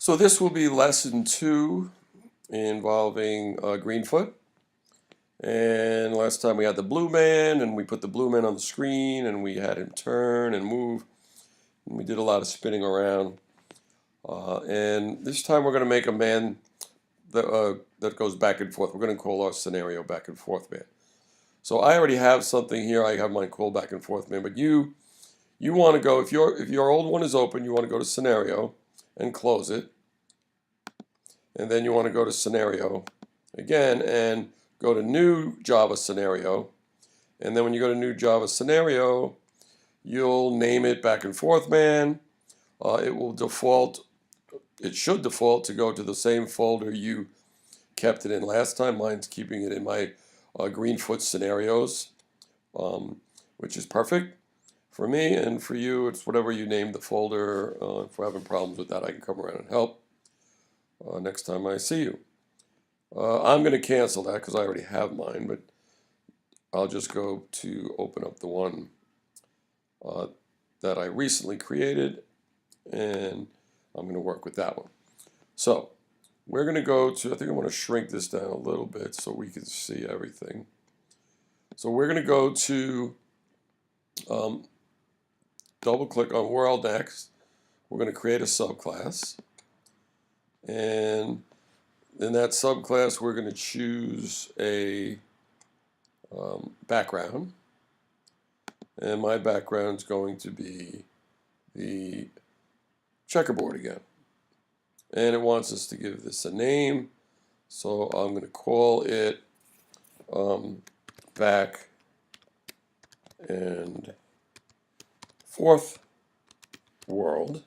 So this will be lesson 2 involving Greenfoot. And last time we had the blue man, and we put the blue man on the screen, and we had him turn and move. And we did a lot of spinning around. And this time we're going to make a man that goes back and forth. We're going to call our scenario back and forth man. So I already have something here. I have mine called back and forth man. But you want to go, if your old one is open, you want to go to scenario and close it. And then you want to go to scenario again and go to new Java scenario. And then when you go to new Java scenario, you'll name it back and forth man. It should default to go to the same folder you kept it in last time. Mine's keeping it in my Greenfoot scenarios, which is perfect for me, and for you, it's whatever you named the folder. If we're having problems with that, I can come around and help next time I see you. I'm going to cancel that because I already have mine, but I'll just go to open up the one that I recently created, and I'm going to work with that one. So we're going to go to, I think I want to shrink this down a little bit so we can see everything. So we're going to go to double click on World next. We're going to create a subclass, and in that subclass we're going to choose a background, and my background is going to be the checkerboard again, and it wants us to give this a name, so I'm going to call it back and forth world,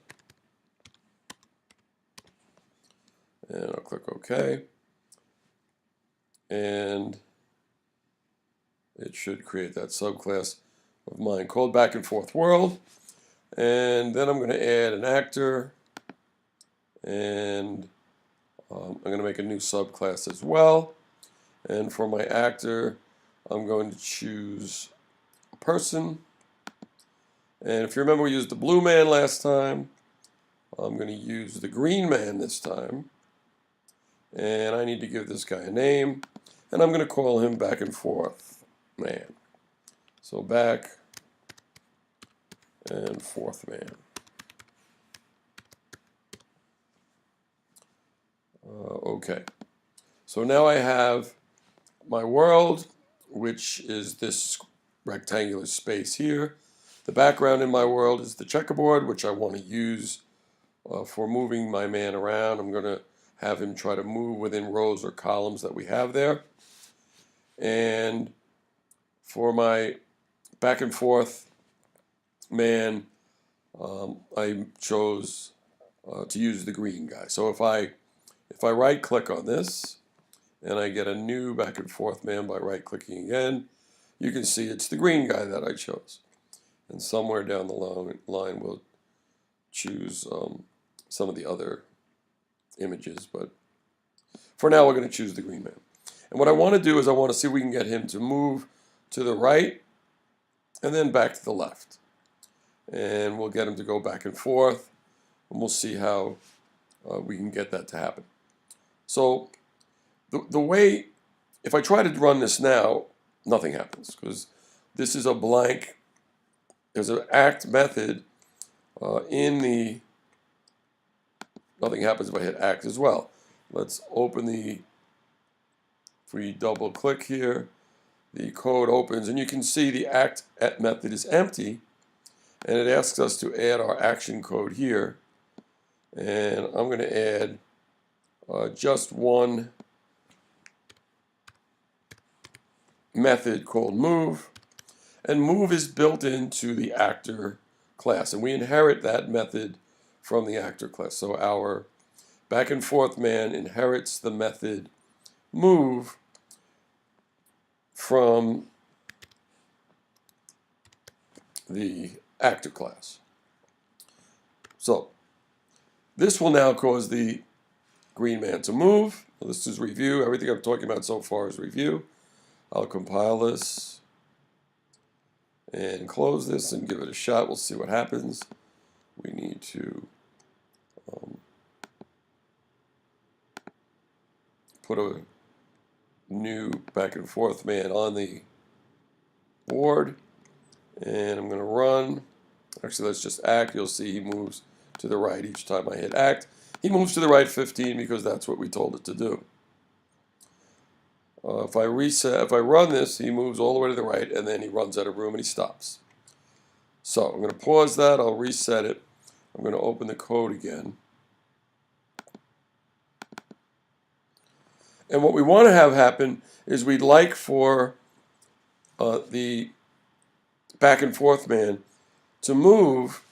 and I'll click OK, and it should create that subclass of mine called back and forth world. And then I'm going to add an actor, and I'm going to make a new subclass as well. And for my actor, I'm going to choose a person. And if you remember, we used the blue man last time. I'm going to use the green man this time. And I need to give this guy a name. And I'm going to call him back and forth man. So back and forth man. Okay. So now I have my world, which is this rectangular space here. The background in my world is the checkerboard, which I want to use for moving my man around. I'm going to have him try to move within rows or columns that we have there. And for my back and forth man, I chose to use the green guy. So if I right click on this and I get a new back and forth man by right clicking again, you can see it's the green guy that I chose. And somewhere down the line we'll choose some of the other images, but for now we're going to choose the green man. And what I want to do is I want to see if we can get him to move to the right and then back to the left. And we'll get him to go back and forth, and we'll see how we can get that to happen. So the way, if I try to run this now, nothing happens because this is a blank. There's an act method nothing happens if I hit act as well. Let's open if we double click here, the code opens, and you can see the act method is empty, and it asks us to add our action code here. And I'm going to add just one method called move, and move is built into the actor class, and we inherit that method from the actor class. So our back and forth man inherits the method move from the actor class. So this will now cause the green man to move. Well, this is review. Everything I'm talking about so far is review. I'll compile this and close this and give it a shot. We'll see what happens. We need to put a new back and forth man on the board, and I'm going to run. Actually, let's just act. You'll see he moves to the right each time I hit act. He moves to the right 15 because that's what we told it to do. If I run this, he moves all the way to the right, and then he runs out of room and he stops. So I'm going to pause that. I'll reset it. I'm going to open the code again. And what we want to have happen is we'd like for the back and forth man to move,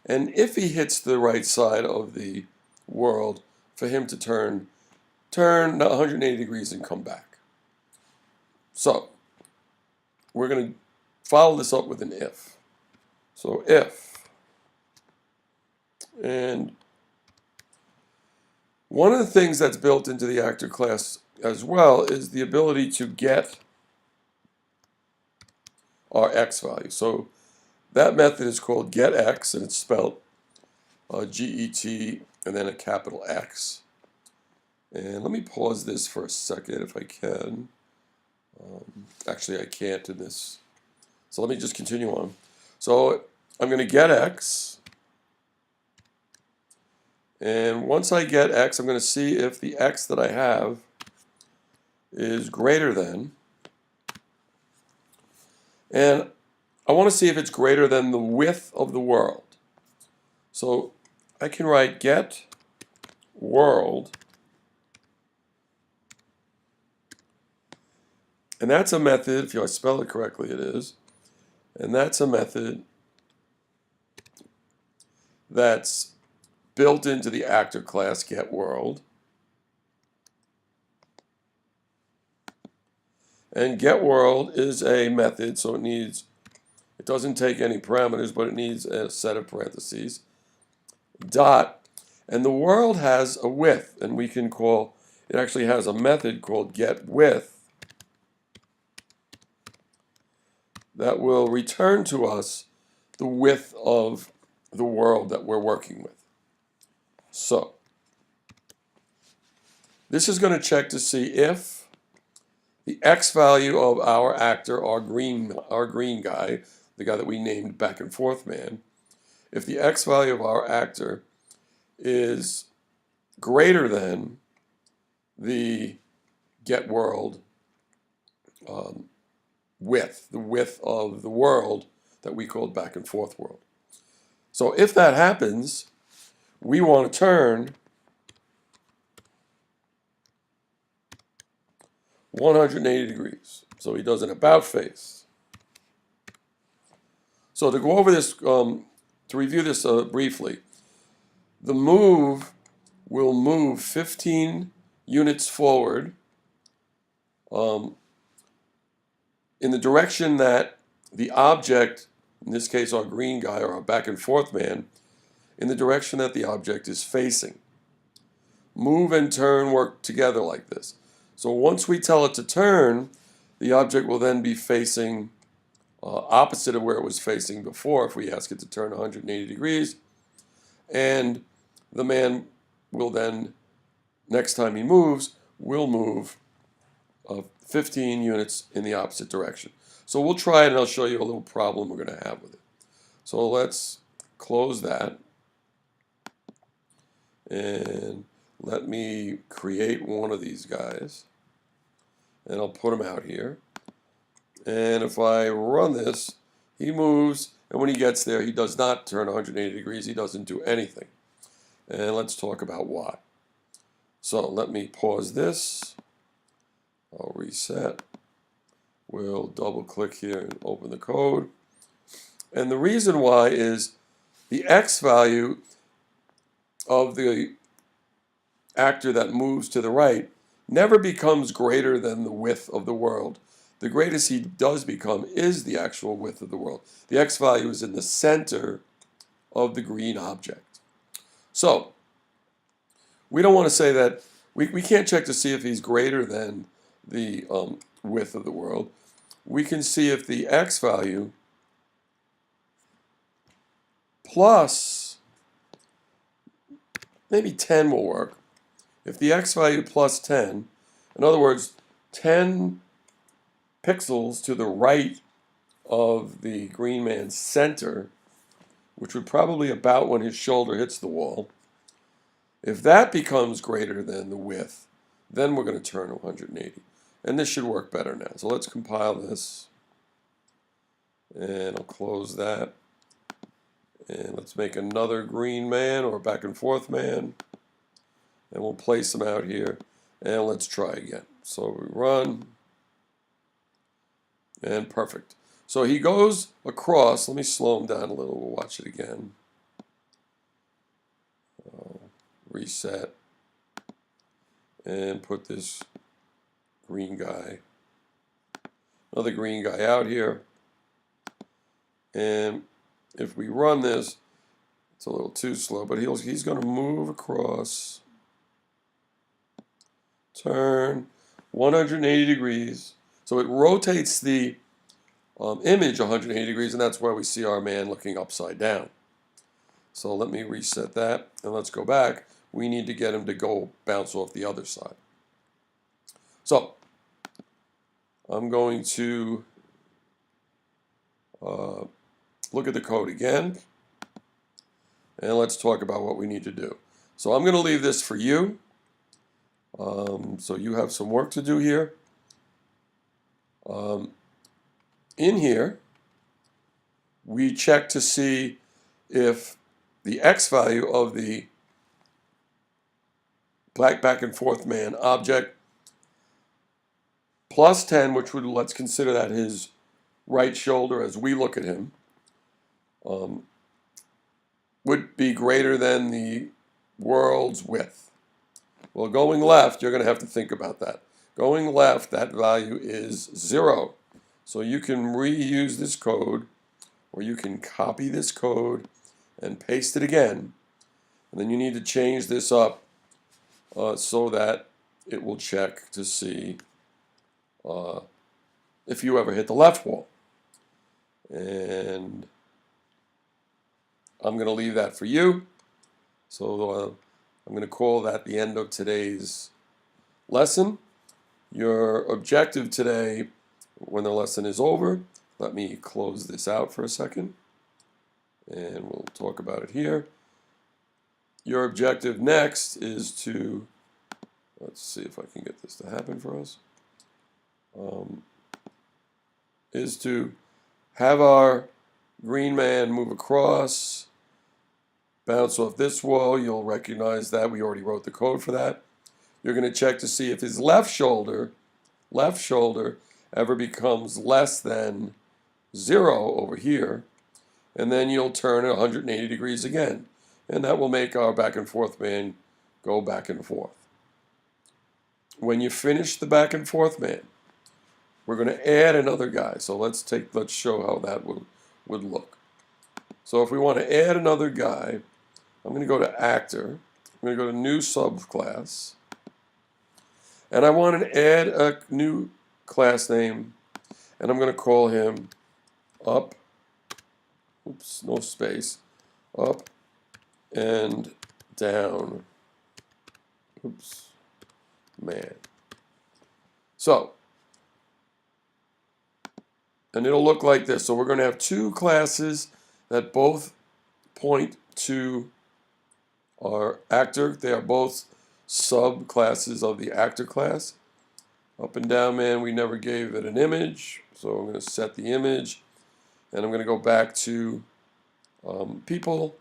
and if he hits the right side of the world, for him to turn 180 degrees and come back. So we're going to follow this up with an if. So if, and one of the things that's built into the actor class as well is the ability to get our x value. So that method is called getX, and it's spelled G-E-T and then a capital X. And let me pause this for a second if I can. Actually, I can't in this. So let me just continue on. So I'm going to get X. And once I get X, I'm going to see if the X that I have is greater than. And I want to see if it's greater than the width of the world. So I can write get world. And that's a method, if I spell it correctly, it is. And that's a method that's built into the actor class getWorld. And getWorld is a method, so it doesn't take any parameters, but it needs a set of parentheses. Dot, and the world has a width, and we can call, it actually has a method called getWidth that will return to us the width of the world that we're working with. So this is going to check to see if the x value of our actor, our green guy, the guy that we named back and forth man, if the x value of our actor is greater than the get world width, the width of the world that we called back and forth world. So if that happens, we want to turn 180 degrees. So he does an about face. So to go over this, to review this briefly, the move will move 15 units forward in the direction that the object, in this case our green guy or our back and forth man, in the direction that the object is facing. Move and turn work together like this. So once we tell it to turn, the object will then be facing opposite of where it was facing before if we ask it to turn 180 degrees. And the man will then, next time he moves, will move 15 units in the opposite direction. So we'll try it and I'll show you a little problem we're going to have with it. So let's close that. And let me create one of these guys. And I'll put him out here. And if I run this, he moves. And when he gets there, he does not turn 180 degrees. He doesn't do anything. And let's talk about why. So let me pause this. I'll reset. We'll double click here and open the code. And the reason why is the x value of the actor that moves to the right never becomes greater than the width of the world. The greatest he does become is the actual width of the world. The x value is in the center of the green object. So we don't want to say that, we can't check to see if he's greater than the width of the world. We can see if the x value plus, maybe 10 will work. If the x value plus 10 In other words, 10 pixels to the right of the green man's center, which would probably about when his shoulder hits the wall. If that becomes greater than the width, then we're going to turn 180. And this should work better now. So let's compile this. And I'll close that. And let's make another green man or back and forth man. And we'll place them out here. And let's try again. So we run. And perfect. So he goes across. Let me slow him down a little. We'll watch it again. Reset. And put this green guy, another green guy out here. And if we run this, it's a little too slow, but he's going to move across, turn 180 degrees. So it rotates the image 180 degrees, and that's why we see our man looking upside down. So let me reset that, and let's go back. We need to get him to go bounce off the other side. So I'm going to look at the code again, and let's talk about what we need to do. So I'm going to leave this for you. So you have some work to do here. In here, we check to see if the X value of the back and forth man object plus 10, which would, let's consider that his right shoulder as we look at him, would be greater than the world's width. Well, going left, you're going to have to think about that. Going left, that value is 0. So you can reuse this code, or you can copy this code and paste it again. And then you need to change this up so that it will check to see if you ever hit the left wall. And I'm going to leave that for you. So I'm going to call that the end of today's lesson. Your objective today, when the lesson is over, let me close this out for a second, and we'll talk about it here. Your objective next is to, let's see if I can get this to happen for us, is to have our green man move across, bounce off this wall. You'll recognize that we already wrote the code for that. You're going to check to see if his left shoulder ever becomes less than 0 over here, and then you'll turn it 180 degrees again, and that will make our back and forth man go back and forth. When you finish the back and forth man, we're going to add another guy. So let's show how that would look. So if we want to add another guy, I'm going to go to actor. I'm going to go to new subclass, and I want to add a new class name, and I'm going to call him up, oops, no space, up and down, oops, man. So, and it'll look like this. So we're going to have two classes that both point to our actor. They are both subclasses of the actor class. Up and down man, we never gave it an image, so I'm going to set the image, and I'm going to go back to people,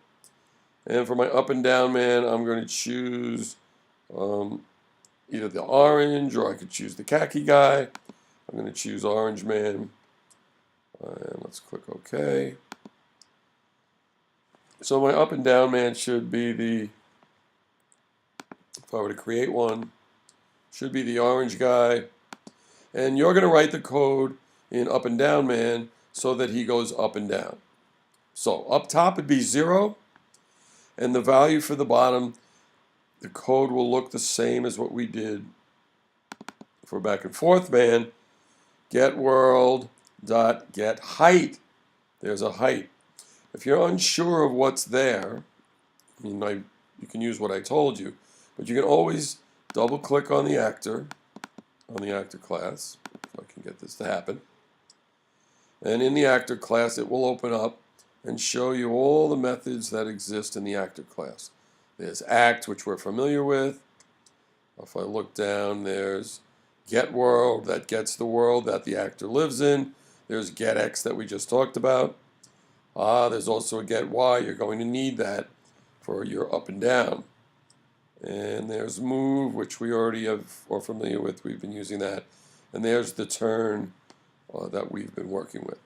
and for my up and down man, I'm going to choose either the orange, or I could choose the khaki guy. I'm going to choose orange man, and let's click OK. So my up and down man should be the, if I were to create one, should be the orange guy, and you're going to write the code in up and down man so that he goes up and down. So up top would be 0, and the value for the bottom, the code will look the same as what we did for back and forth man. Get world dot get height. There's a height. If you're unsure of what's there, I mean, you can use what I told you, but you can always double click on the actor, on the actor class, if I can get this to happen. And in the actor class, it will open up and show you all the methods that exist in the actor class. There's act, which we're familiar with. If I look down, there's get world, that gets the world that the actor lives in. There's get X that we just talked about. There's also a get Y. You're going to need that for your up and down. And there's move, which we already are familiar with. We've been using that. And there's the turn that we've been working with.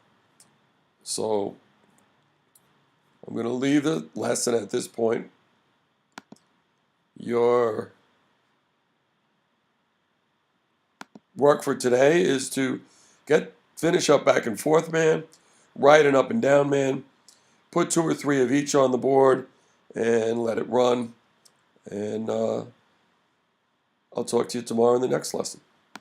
So I'm going to leave the lesson at this point. Your work for today is to finish up back and forth man, write an up and down man, put 2 or 3 of each on the board, and let it run. And I'll talk to you tomorrow in the next lesson.